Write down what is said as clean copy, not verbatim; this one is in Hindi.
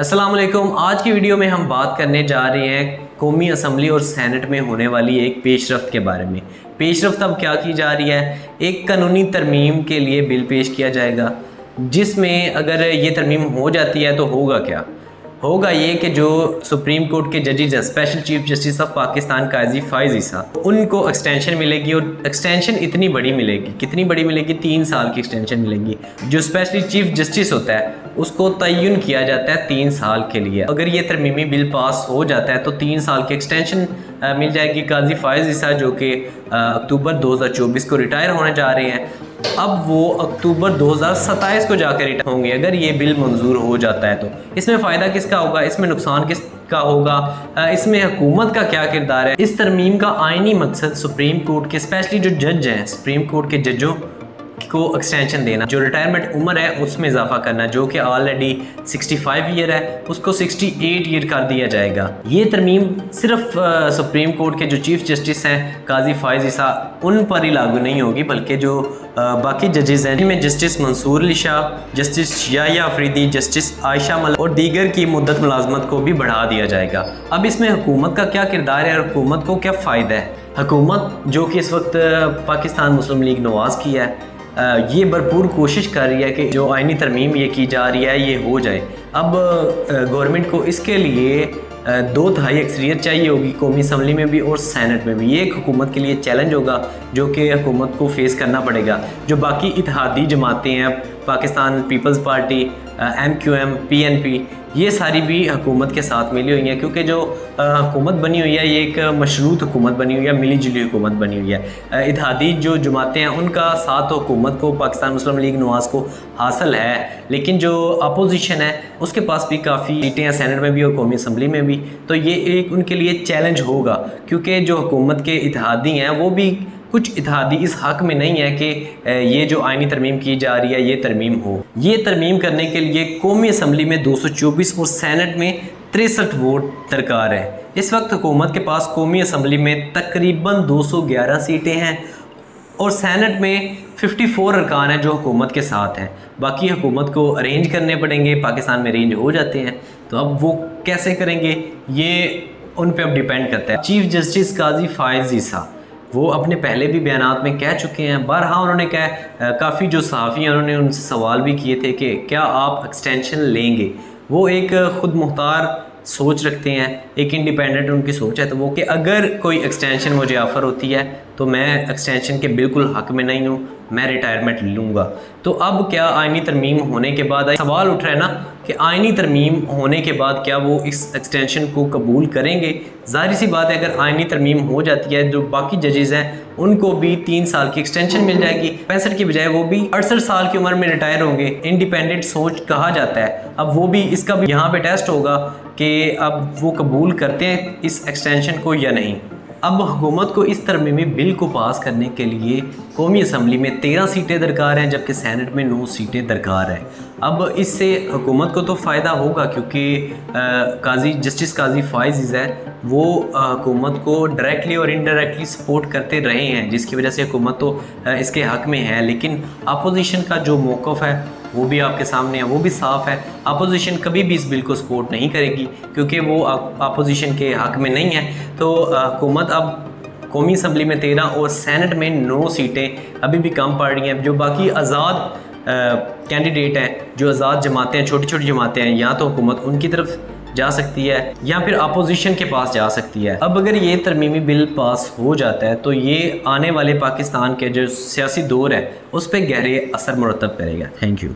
अस्सलाम वालेकुम। आज की वीडियो में हम बात करने जा रहे हैं कौमी असम्बली और सेनेट में होने वाली एक पेशरफ्त के बारे में। पेशरफ्त अब क्या की जा रही है, एक कानूनी तरमीम के लिए बिल पेश किया जाएगा, जिसमें अगर ये तरमीम हो जाती है तो होगा क्या, होगा ये कि जो सुप्रीम कोर्ट के जजेस हैं, special chief justice of Pakistan Qazi Faez Isa, उनको एक्सटेंशन मिलेगी और एक्सटेंशन इतनी बड़ी मिलेगी, कितनी बड़ी मिलेगी, 3 साल की एक्सटेंशन मिलेगी। जो स्पेशल चीफ जस्टिस होता है उसको तयन किया जाता है 3 साल के लिए। अगर ये तरमीमी बिल पास हो जाता है तो 3 साल की एक्सटेंशन मिल जाएगी। काजी फ़ाइज़ ईसा जो कि अक्टूबर 2024 को रिटायर होने जा रहे हैं, अब वो अक्टूबर 2027 को जाकर रिटायर होंगे अगर ये बिल मंजूर हो जाता है। तो इसमें फ़ायदा किसका होगा, इसमें नुकसान किसका होगा, इसमें हुकूमत का क्या किरदार है। इस तरमीम का आइनी मकसद सुप्रीम कोर्ट के स्पेशली जो जज हैं, सुप्रीम कोर्ट के जजों को एक्सटेंशन देना, जो रिटायरमेंट उम्र है उसमें इजाफा करना, जो कि ऑलरेडी 65 ईयर है उसको 68 ईयर कर दिया जाएगा। ये तरमीम सिर्फ सुप्रीम कोर्ट के जो चीफ जस्टिस हैं काजी फ़ाइज़ ईसा उन पर ही लागू नहीं होगी, बल्कि जो बाकी जजेस हैं जिनमें justice Mansoor Ali Shah, justice Yahya Afridi, justice Ayesha Malik और दीगर की मुद्दत मुलाजमत को भी बढ़ा दिया जाएगा। अब इसमें हुकूमत का क्या किरदार है और हुकूमत को क्या फ़ायदा है। हुकूमत जो कि इस वक्त पाकिस्तान मुस्लिम लीग नवाज़ की है, ये भरपूर कोशिश कर रही है कि जो आइनी तरमीम ये की जा रही है ये हो जाए। अब गवर्नमेंट को इसके लिए 2/3 अक्सरियत चाहिए होगी कौमी असम्बली में भी और सेनेट में भी। ये एक हुकूमत के लिए चैलेंज होगा जो कि हुकूमत को फेस करना पड़ेगा। जो बाकी इत्तेहादी जमातें हैं, Pakistan peoples party, MQM, PNP, ये सारी भी हुकूमत के साथ मिली हुई हैं, क्योंकि जो हुकूमत बनी हुई है ये एक मशरूत हुकूमत बनी हुई है, मिली जुली हुकूमत बनी हुई है। इत्तेहादी जो जमातें हैं उनका साथ तो हुकूमत को, पाकिस्तान मुस्लिम लीग नवाज़ को हासिल है, लेकिन जो अपोजिशन है उसके पास भी काफ़ी सीटें हैं सेनेट में भी और कौमी असम्बली में भी। तो ये एक उनके लिए चैलेंज होगा, क्योंकि जो हुकूमत के इत्तेहादी हैं वो भी कुछ इत्तेहादी इस हक़ में नहीं है कि ये जो आइनी तरमीम की जा रही है ये तरमीम हो। ये तरमीम करने के लिए कौमी असम्बली में 224 और सेनेट में 63 वोट दरकार है। इस वक्त हुकूमत के पास कौमी असम्बली में तकरीबन 211 सीटें हैं और सेनेट में 54 अरकान हैं जो हुकूमत के साथ हैं। बाकी हुकूमत को अरेंज करने पड़ेंगे, पाकिस्तान में अरेंज हो जाते हैं, तो अब वो कैसे करेंगे ये उन पर अब डिपेंड करता है। चीफ जस्टिस काजी फ़ाइज़ ईसा वो अपने पहले भी बयानात में कह चुके हैं, बारहा उन्होंने कहा, काफ़ी जो सहाफ़ी हैं उन्होंने उनसे सवाल भी किए थे कि क्या आप एक्सटेंशन लेंगे। वो एक ख़ुद मुख्तार सोच रखते हैं, एक इंडिपेंडेंट उनकी सोच है, तो वो कि अगर कोई एक्सटेंशन मुझे ऑफ़र होती है तो मैं एक्सटेंशन के बिल्कुल हक़ में नहीं हूँ, मैं रिटायरमेंट लूँगा। तो अब क्या आइनी तरमीम होने के बाद सवाल उठ रहा है ना कि आइनी तरमीम होने के बाद क्या वो इस एक्सटेंशन को कबूल करेंगे। ज़ाहिर सी बात है अगर आइनी तरमीम हो जाती है, जो बाकी जजेज़ हैं उनको भी 3 साल की एक्सटेंशन मिल जाएगी, 65 की बजाय वो भी 68 साल की उम्र में रिटायर होंगे। इंडिपेंडेंट सोच कहा जाता है, अब वो भी इसका भी यहाँ पे टेस्ट होगा कि अब वो कबूल करते हैं इस एक्सटेंशन को या नहीं। अब हुकूमत को इस तरमीमी बिल को पास करने के लिए कौमी असम्बली में 13 सीटें दरकार हैं, जबकि सेनेट में 9 सीटें दरकार हैं। अब इससे हुकूमत को तो फ़ायदा होगा, क्योंकि जस्टिस काजी फ़ाइज़ ईसा है वो हुकूमत को डायरेक्टली और इनडायरेक्टली सपोर्ट करते रहे हैं, जिसकी वजह से हुकूमत तो इसके हक़ में है। लेकिन अपोजिशन का जो मौक़िफ़ है वो भी आपके सामने है, वो भी साफ़ है। अपोजिशन कभी भी इस बिल को सपोर्ट नहीं करेगी, क्योंकि वो अपोजिशन के हक़ में नहीं है। तो हुकूमत अब कौमी असम्बली में 13 और सेनेट में 9 सीटें अभी भी कम पड़ रही हैं। जो बाकी आज़ाद कैंडिडेट हैं, जो आज़ाद जमातें हैं, छोटी छोटी जमातें हैं, या तो हुकूमत उनकी तरफ जा सकती है या फिर अपोजिशन के पास जा सकती है। अब अगर ये तरमीमी बिल पास हो जाता है तो ये आने वाले पाकिस्तान के जो सियासी दौर है उस पर गहरे असर मुरतब करेगा। Thank you.